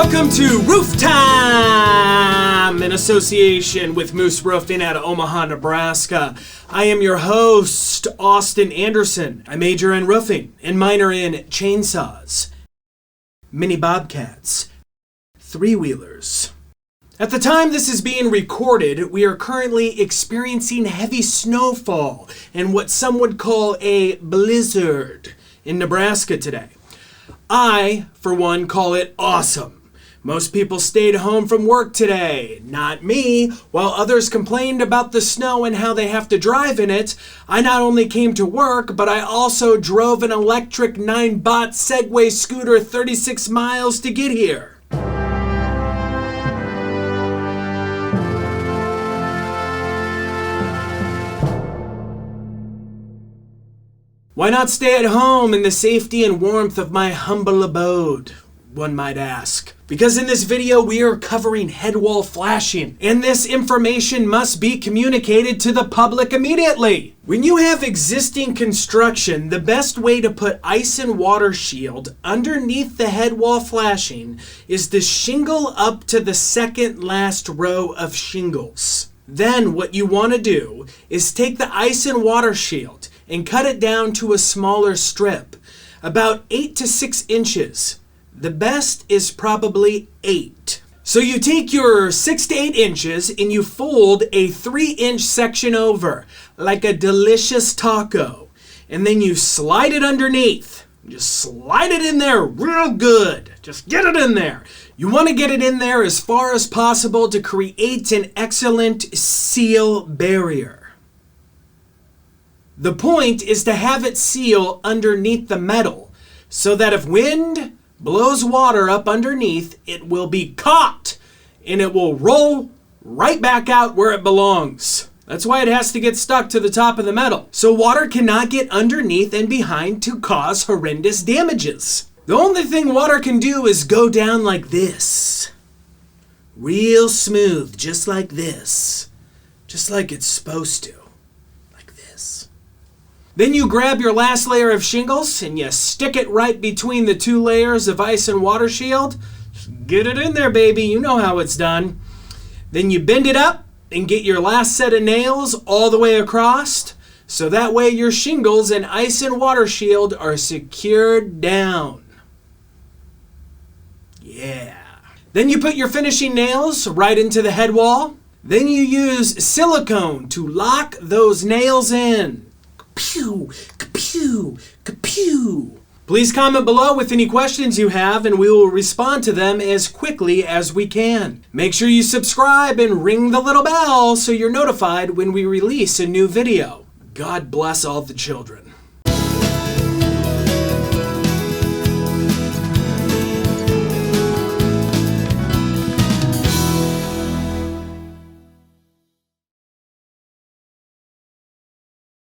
Welcome to Roof Time in association with Moose Roofing out of Omaha, Nebraska. I am your host, Austin Anderson. I major in roofing and minor in chainsaws, mini bobcats, three-wheelers. At the time this is being recorded, we are currently experiencing heavy snowfall and what some would call a blizzard in Nebraska today. I, for one, call it awesome. Most people stayed home from work today. Not me. While others complained about the snow and how they have to drive in it, I not only came to work, but I also drove an electric 9-bot Segway scooter 36 miles to get here. Why not stay at home in the safety and warmth of my humble abode, one might ask? Because in this video we are covering headwall flashing, and this information must be communicated to the public immediately. When you have existing construction, the best way to put ice and water shield underneath the headwall flashing is to shingle up to the second last row of shingles. Then what you want to do is take the ice and water shield and cut it down to a smaller strip, about 8 to 6 inches. The best is probably 8. So you take your 6 to 8 inches and you fold a 3-inch section over, like a delicious taco. And then you slide it underneath. Just slide it in there real good. Just get it in there. You want to get it in there as far as possible to create an excellent seal barrier. The point is to have it seal underneath the metal so that if wind blows water up underneath, it will be caught and it will roll right back out where it belongs. That's why it has to get stuck to the top of the metal. So water cannot get underneath and behind to cause horrendous damages. The only thing water can do is go down like this. Real smooth, just like this. Just like it's supposed to. Like this. Then you grab your last layer of shingles and you stick it right between the 2 layers of ice and water shield. Just get it in there, baby. You know how it's done. Then you bend it up and get your last set of nails all the way across. So that way your shingles and ice and water shield are secured down. Yeah. Then you put your finishing nails right into the head wall. Then you use silicone to lock those nails in. Pew, ka-pew, ka-pew. Please comment below with any questions you have and we will respond to them as quickly as we can. Make sure you subscribe and ring the little bell so you're notified when we release a new video. God bless all the children.